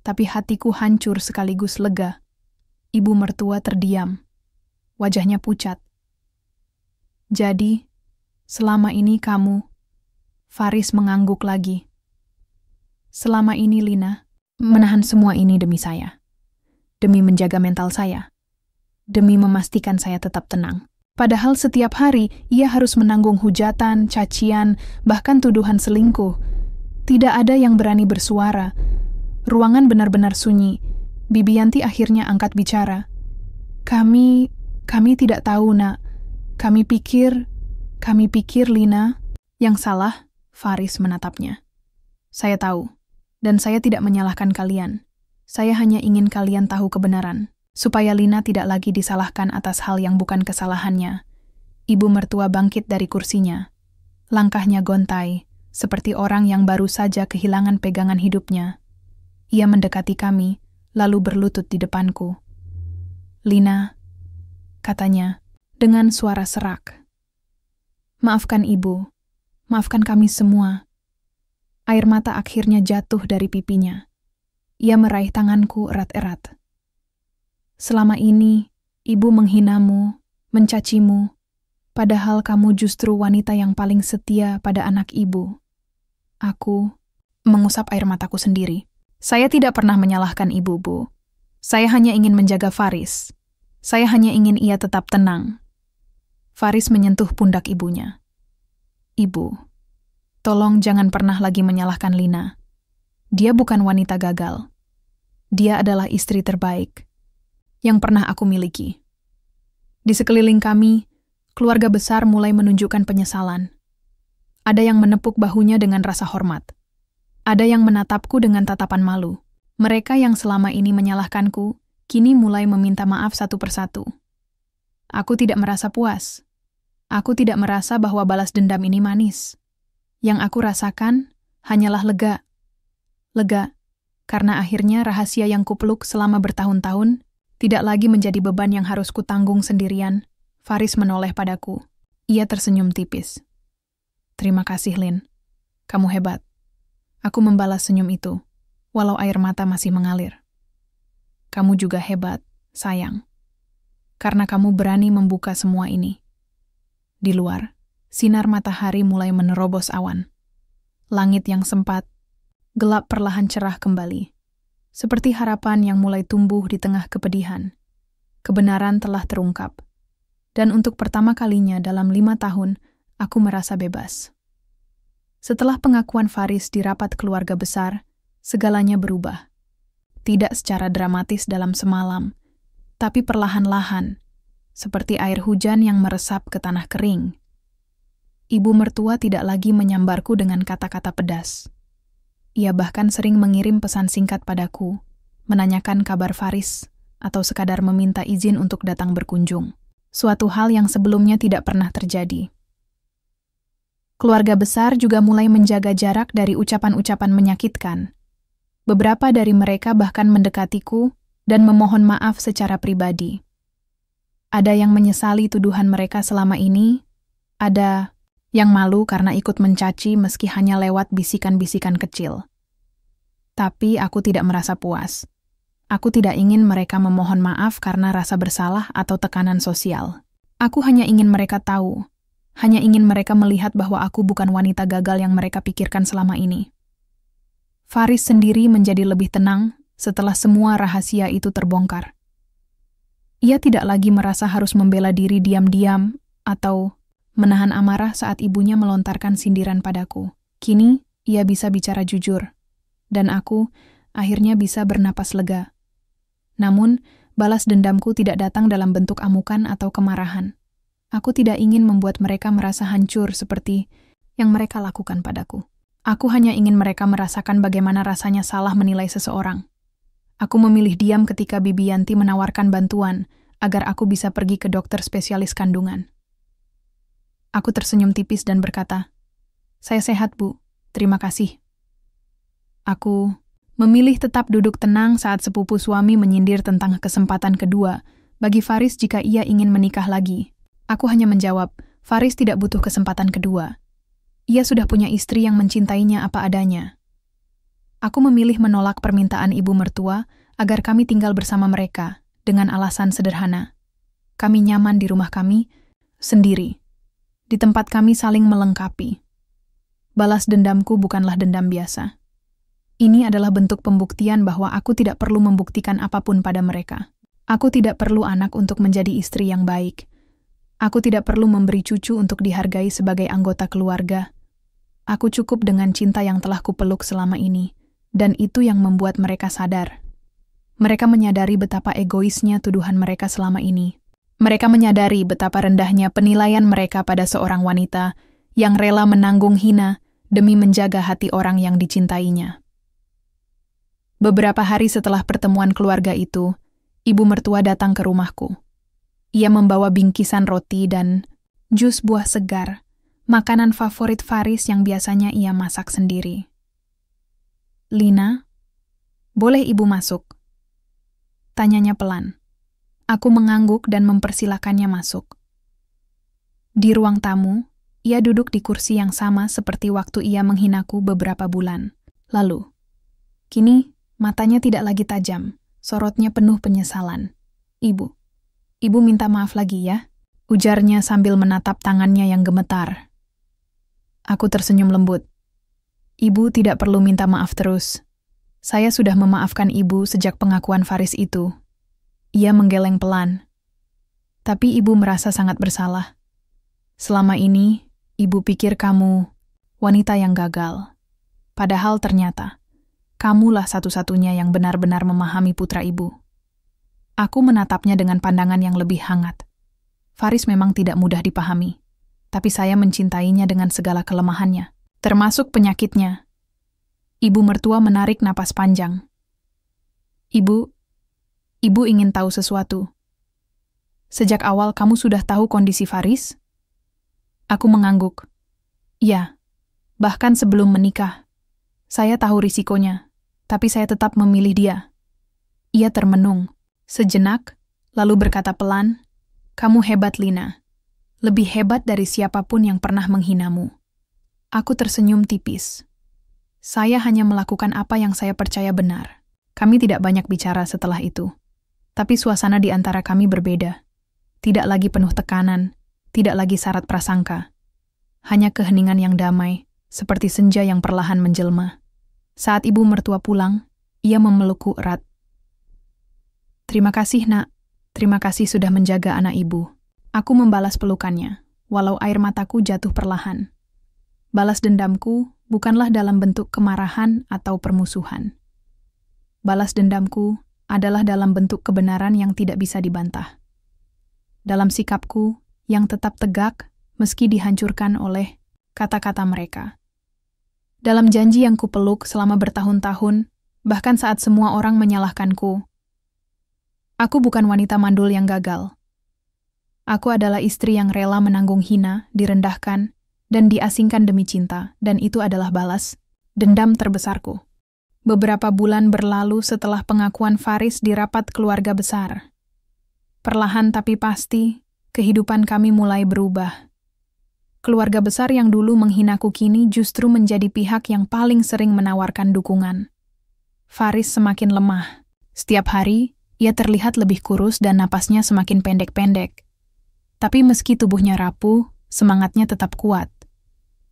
tapi hatiku hancur sekaligus lega. Ibu mertua terdiam, wajahnya pucat. Jadi, selama ini kamu, Faris mengangguk lagi. Selama ini Lina menahan semua ini demi saya, demi menjaga mental saya, demi memastikan saya tetap tenang. Padahal setiap hari ia harus menanggung hujatan, cacian, bahkan tuduhan selingkuh. Tidak ada yang berani bersuara. Ruangan benar-benar sunyi. Bibi Yanti akhirnya angkat bicara. Kami tidak tahu, Nak. Kami pikir Lina. Yang salah, Faris menatapnya. Saya tahu, dan saya tidak menyalahkan kalian. Saya hanya ingin kalian tahu kebenaran, supaya Lina tidak lagi disalahkan atas hal yang bukan kesalahannya. Ibu mertua bangkit dari kursinya. Langkahnya gontai, seperti orang yang baru saja kehilangan pegangan hidupnya. Ia mendekati kami, lalu berlutut di depanku. Lina, katanya, dengan suara serak. Maafkan ibu, maafkan kami semua. Air mata akhirnya jatuh dari pipinya. Ia meraih tanganku erat-erat. Selama ini, ibu menghinamu, mencacimu, padahal kamu justru wanita yang paling setia pada anak ibu. Aku mengusap air mataku sendiri. Saya tidak pernah menyalahkan ibu, Bu. Saya hanya ingin menjaga Faris. Saya hanya ingin ia tetap tenang. Faris menyentuh pundak ibunya. Ibu, tolong jangan pernah lagi menyalahkan Lina. Dia bukan wanita gagal. Dia adalah istri terbaik yang pernah aku miliki. Di sekeliling kami, keluarga besar mulai menunjukkan penyesalan. Ada yang menepuk bahunya dengan rasa hormat. Ada yang menatapku dengan tatapan malu. Mereka yang selama ini menyalahkanku, kini mulai meminta maaf satu persatu. Aku tidak merasa puas. Aku tidak merasa bahwa balas dendam ini manis. Yang aku rasakan hanyalah lega. Lega, karena akhirnya rahasia yang kupeluk selama bertahun-tahun tidak lagi menjadi beban yang harus kutanggung sendirian. Faris menoleh padaku. Ia tersenyum tipis. Terima kasih, Lin. Kamu hebat. Aku membalas senyum itu, walau air mata masih mengalir. Kamu juga hebat, sayang. Karena kamu berani membuka semua ini. Di luar, sinar matahari mulai menerobos awan. Langit yang sempat, gelap perlahan cerah kembali. Seperti harapan yang mulai tumbuh di tengah kepedihan. Kebenaran telah terungkap. Dan untuk pertama kalinya dalam 5 tahun, aku merasa bebas. Setelah pengakuan Faris di rapat keluarga besar, segalanya berubah. Tidak secara dramatis dalam semalam, tapi perlahan-lahan, seperti air hujan yang meresap ke tanah kering. Ibu mertua tidak lagi menyambarku dengan kata-kata pedas. Ia bahkan sering mengirim pesan singkat padaku, menanyakan kabar Faris, atau sekadar meminta izin untuk datang berkunjung. Suatu hal yang sebelumnya tidak pernah terjadi. Keluarga besar juga mulai menjaga jarak dari ucapan-ucapan menyakitkan. Beberapa dari mereka bahkan mendekatiku dan memohon maaf secara pribadi. Ada yang menyesali tuduhan mereka selama ini, ada yang malu karena ikut mencaci meski hanya lewat bisikan-bisikan kecil. Tapi aku tidak merasa puas. Aku tidak ingin mereka memohon maaf karena rasa bersalah atau tekanan sosial. Aku hanya ingin mereka tahu, hanya ingin mereka melihat bahwa aku bukan wanita gagal yang mereka pikirkan selama ini. Faris sendiri menjadi lebih tenang setelah semua rahasia itu terbongkar. Ia tidak lagi merasa harus membela diri diam-diam atau menahan amarah saat ibunya melontarkan sindiran padaku. Kini, ia bisa bicara jujur. Dan aku akhirnya bisa bernapas lega. Namun, balas dendamku tidak datang dalam bentuk amukan atau kemarahan. Aku tidak ingin membuat mereka merasa hancur seperti yang mereka lakukan padaku. Aku hanya ingin mereka merasakan bagaimana rasanya salah menilai seseorang. Aku memilih diam ketika Bibi Yanti menawarkan bantuan agar aku bisa pergi ke dokter spesialis kandungan. Aku tersenyum tipis dan berkata, "Saya sehat, Bu. Terima kasih." Aku memilih tetap duduk tenang saat sepupu suami menyindir tentang kesempatan kedua bagi Faris jika ia ingin menikah lagi. Aku hanya menjawab, Faris tidak butuh kesempatan kedua. Ia sudah punya istri yang mencintainya apa adanya. Aku memilih menolak permintaan ibu mertua agar kami tinggal bersama mereka dengan alasan sederhana. Kami nyaman di rumah kami, sendiri. Di tempat kami saling melengkapi. Balas dendamku bukanlah dendam biasa. Ini adalah bentuk pembuktian bahwa aku tidak perlu membuktikan apapun pada mereka. Aku tidak perlu anak untuk menjadi istri yang baik. Aku tidak perlu memberi cucu untuk dihargai sebagai anggota keluarga. Aku cukup dengan cinta yang telah kupeluk selama ini, dan itu yang membuat mereka sadar. Mereka menyadari betapa egoisnya tuduhan mereka selama ini. Mereka menyadari betapa rendahnya penilaian mereka pada seorang wanita yang rela menanggung hina demi menjaga hati orang yang dicintainya. Beberapa hari setelah pertemuan keluarga itu, ibu mertua datang ke rumahku. Ia membawa bingkisan roti dan jus buah segar, makanan favorit Faris yang biasanya ia masak sendiri. "Lina, boleh ibu masuk?" Tanyanya pelan. Aku mengangguk dan mempersilakannya masuk. Di ruang tamu, ia duduk di kursi yang sama seperti waktu ia menghinaku beberapa bulan lalu. Kini, matanya tidak lagi tajam, sorotnya penuh penyesalan. Ibu minta maaf lagi ya," ujarnya sambil menatap tangannya yang gemetar. Aku tersenyum lembut. "Ibu tidak perlu minta maaf terus. Saya sudah memaafkan ibu sejak pengakuan Faris itu." Ia menggeleng pelan. "Tapi ibu merasa sangat bersalah. Selama ini, ibu pikir kamu wanita yang gagal. Padahal ternyata, kamulah satu-satunya yang benar-benar memahami putra ibu." Aku menatapnya dengan pandangan yang lebih hangat. Faris memang tidak mudah dipahami, tapi saya mencintainya dengan segala kelemahannya, termasuk penyakitnya. Ibu mertua menarik napas panjang. Ibu ingin tahu sesuatu. Sejak awal kamu sudah tahu kondisi Faris?" Aku mengangguk. "Ya, bahkan sebelum menikah. Saya tahu risikonya, tapi saya tetap memilih dia." Ia termenung sejenak, lalu berkata pelan, "Kamu hebat, Lina. Lebih hebat dari siapapun yang pernah menghinamu." Aku tersenyum tipis. Saya hanya melakukan apa yang saya percaya benar. Kami tidak banyak bicara setelah itu. Tapi suasana di antara kami berbeda. Tidak lagi penuh tekanan, tidak lagi syarat prasangka. Hanya keheningan yang damai, seperti senja yang perlahan menjelma. Saat ibu mertua pulang, ia memelukku erat. "Terima kasih, Nak. Terima kasih sudah menjaga anak ibu." Aku membalas pelukannya, walau air mataku jatuh perlahan. Balas dendamku bukanlah dalam bentuk kemarahan atau permusuhan. Balas dendamku adalah dalam bentuk kebenaran yang tidak bisa dibantah. Dalam sikapku yang tetap tegak meski dihancurkan oleh kata-kata mereka. Dalam janji yang kupeluk selama bertahun-tahun, bahkan saat semua orang menyalahkanku. Aku bukan wanita mandul yang gagal. Aku adalah istri yang rela menanggung hina, direndahkan, dan diasingkan demi cinta, dan itu adalah balas dendam terbesarku. Beberapa bulan berlalu setelah pengakuan Faris di rapat keluarga besar. Perlahan tapi pasti, kehidupan kami mulai berubah. Keluarga besar yang dulu menghinaku kini justru menjadi pihak yang paling sering menawarkan dukungan. Faris semakin lemah. Setiap hari, ia terlihat lebih kurus dan napasnya semakin pendek-pendek. Tapi meski tubuhnya rapuh, semangatnya tetap kuat.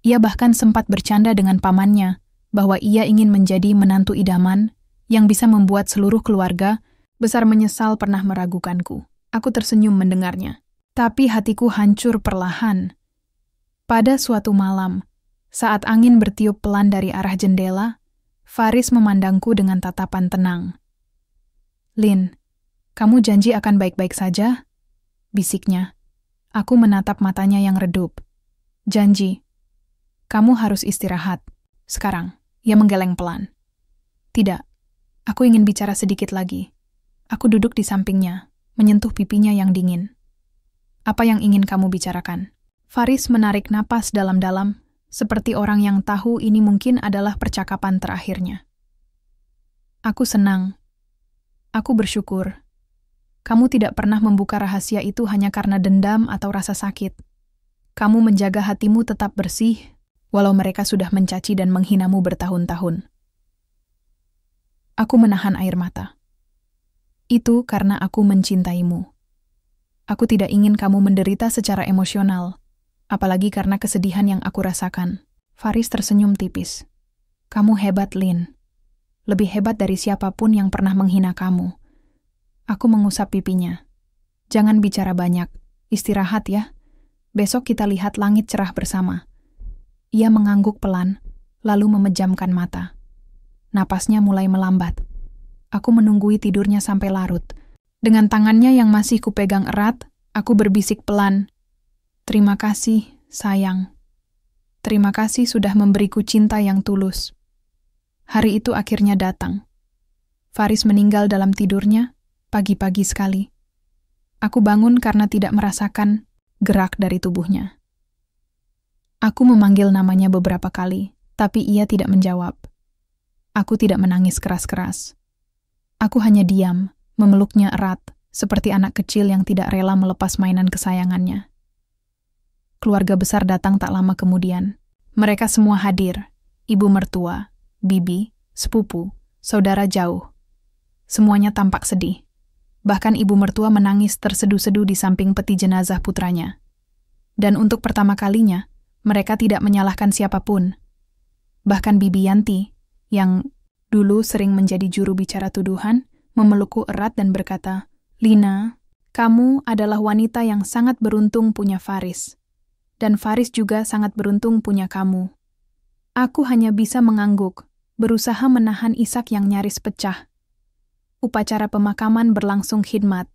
Ia bahkan sempat bercanda dengan pamannya bahwa ia ingin menjadi menantu idaman yang bisa membuat seluruh keluarga besar menyesal pernah meragukanku. Aku tersenyum mendengarnya. Tapi hatiku hancur perlahan. Pada suatu malam, saat angin bertiup pelan dari arah jendela, Faris memandangku dengan tatapan tenang. "Lin, kamu janji akan baik-baik saja?" bisiknya. Aku menatap matanya yang redup. "Janji. Kamu harus istirahat. Sekarang." Ia menggeleng pelan. "Tidak. Aku ingin bicara sedikit lagi." Aku duduk di sampingnya, menyentuh pipinya yang dingin. "Apa yang ingin kamu bicarakan?" Faris menarik napas dalam-dalam, seperti orang yang tahu ini mungkin adalah percakapan terakhirnya. "Aku senang. Aku bersyukur. Kamu tidak pernah membuka rahasia itu hanya karena dendam atau rasa sakit. Kamu menjaga hatimu tetap bersih, walau mereka sudah mencaci dan menghinamu bertahun-tahun." Aku menahan air mata. "Itu karena aku mencintaimu. Aku tidak ingin kamu menderita secara emosional, apalagi karena kesedihan yang aku rasakan." Faris tersenyum tipis. "Kamu hebat, Lin. Lebih hebat dari siapapun yang pernah menghina kamu." Aku mengusap pipinya. "Jangan bicara banyak. Istirahat ya. Besok kita lihat langit cerah bersama." Ia mengangguk pelan, lalu memejamkan mata. Napasnya mulai melambat. Aku menunggui tidurnya sampai larut. Dengan tangannya yang masih kupegang erat, aku berbisik pelan, "Terima kasih, sayang. Terima kasih sudah memberiku cinta yang tulus." Hari itu akhirnya datang. Faris meninggal dalam tidurnya, pagi-pagi sekali. Aku bangun karena tidak merasakan gerak dari tubuhnya. Aku memanggil namanya beberapa kali, tapi ia tidak menjawab. Aku tidak menangis keras-keras. Aku hanya diam, memeluknya erat, seperti anak kecil yang tidak rela melepas mainan kesayangannya. Keluarga besar datang tak lama kemudian. Mereka semua hadir, ibu mertua, bibi, sepupu, saudara jauh. Semuanya tampak sedih. Bahkan ibu mertua menangis terseduh-seduh di samping peti jenazah putranya. Dan untuk pertama kalinya, mereka tidak menyalahkan siapapun. Bahkan Bibi Yanti, yang dulu sering menjadi juru bicara tuduhan, memelukku erat dan berkata, "Lina, kamu adalah wanita yang sangat beruntung punya Faris. Dan Faris juga sangat beruntung punya kamu." Aku hanya bisa mengangguk, berusaha menahan isak yang nyaris pecah. Upacara pemakaman berlangsung khidmat.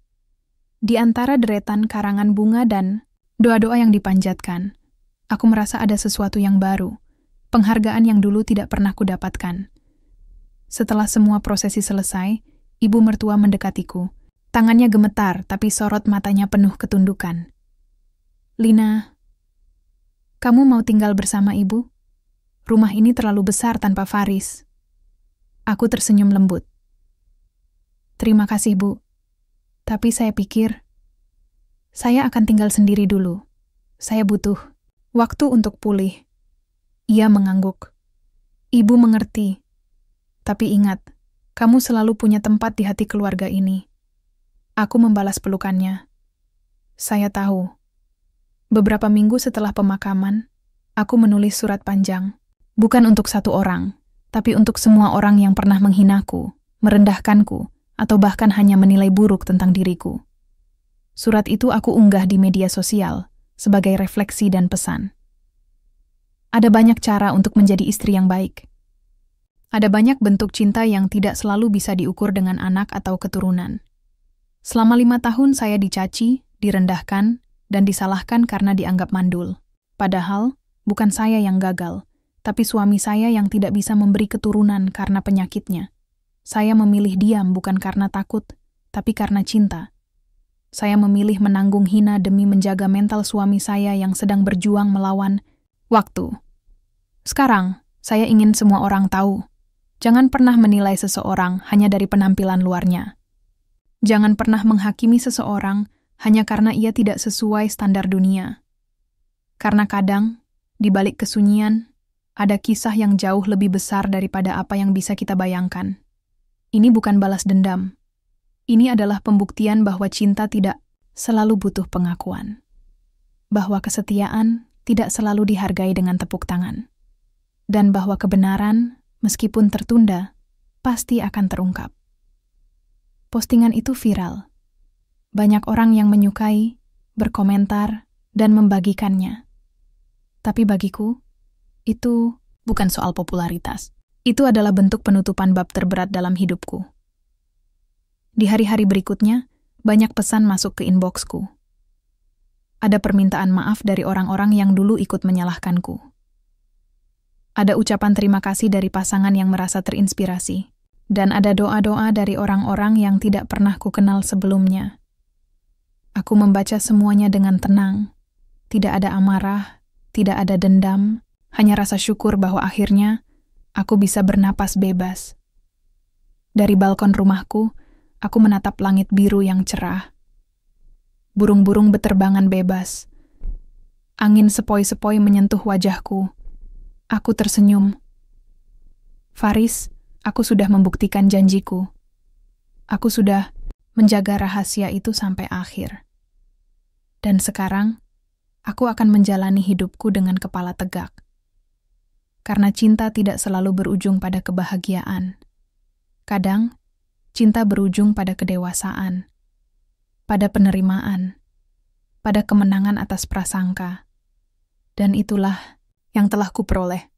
Di antara deretan karangan bunga dan doa-doa yang dipanjatkan, aku merasa ada sesuatu yang baru, penghargaan yang dulu tidak pernah kudapatkan. Setelah semua prosesi selesai, ibu mertua mendekatiku. Tangannya gemetar, tapi sorot matanya penuh ketundukan. "Lina, kamu mau tinggal bersama ibu? Rumah ini terlalu besar tanpa Faris." Aku tersenyum lembut. "Terima kasih, Bu. Tapi saya pikir, saya akan tinggal sendiri dulu. Saya butuh waktu untuk pulih." Ia mengangguk. "Ibu mengerti. Tapi ingat, kamu selalu punya tempat di hati keluarga ini." Aku membalas pelukannya. "Saya tahu." Beberapa minggu setelah pemakaman, aku menulis surat panjang. Bukan untuk satu orang, tapi untuk semua orang yang pernah menghinaku, merendahkanku, atau bahkan hanya menilai buruk tentang diriku. Surat itu aku unggah di media sosial, sebagai refleksi dan pesan. Ada banyak cara untuk menjadi istri yang baik. Ada banyak bentuk cinta yang tidak selalu bisa diukur dengan anak atau keturunan. Selama 5 tahun saya dicaci, direndahkan, dan disalahkan karena dianggap mandul. Padahal, bukan saya yang gagal, tapi suami saya yang tidak bisa memberi keturunan karena penyakitnya. Saya memilih diam bukan karena takut, tapi karena cinta. Saya memilih menanggung hina demi menjaga mental suami saya yang sedang berjuang melawan waktu. Sekarang, saya ingin semua orang tahu. Jangan pernah menilai seseorang hanya dari penampilan luarnya. Jangan pernah menghakimi seseorang hanya karena ia tidak sesuai standar dunia. Karena kadang, di balik kesunyian, ada kisah yang jauh lebih besar daripada apa yang bisa kita bayangkan. Ini bukan balas dendam. Ini adalah pembuktian bahwa cinta tidak selalu butuh pengakuan. Bahwa kesetiaan tidak selalu dihargai dengan tepuk tangan. Dan bahwa kebenaran, meskipun tertunda, pasti akan terungkap. Postingan itu viral. Banyak orang yang menyukai, berkomentar, dan membagikannya. Tapi bagiku, itu bukan soal popularitas. Itu adalah bentuk penutupan bab terberat dalam hidupku. Di hari-hari berikutnya, banyak pesan masuk ke inboxku. Ada permintaan maaf dari orang-orang yang dulu ikut menyalahkanku. Ada ucapan terima kasih dari pasangan yang merasa terinspirasi. Dan ada doa-doa dari orang-orang yang tidak pernah kukenal sebelumnya. Aku membaca semuanya dengan tenang. Tidak ada amarah, tidak ada dendam, hanya rasa syukur bahwa akhirnya aku bisa bernapas bebas. Dari balkon rumahku, aku menatap langit biru yang cerah. Burung-burung beterbangan bebas. Angin sepoi-sepoi menyentuh wajahku. Aku tersenyum. Faris, aku sudah membuktikan janjiku. Aku sudah menjaga rahasia itu sampai akhir. Dan sekarang, aku akan menjalani hidupku dengan kepala tegak. Karena cinta tidak selalu berujung pada kebahagiaan. Kadang, cinta berujung pada kedewasaan, pada penerimaan, pada kemenangan atas prasangka. Dan itulah yang telah kuperoleh.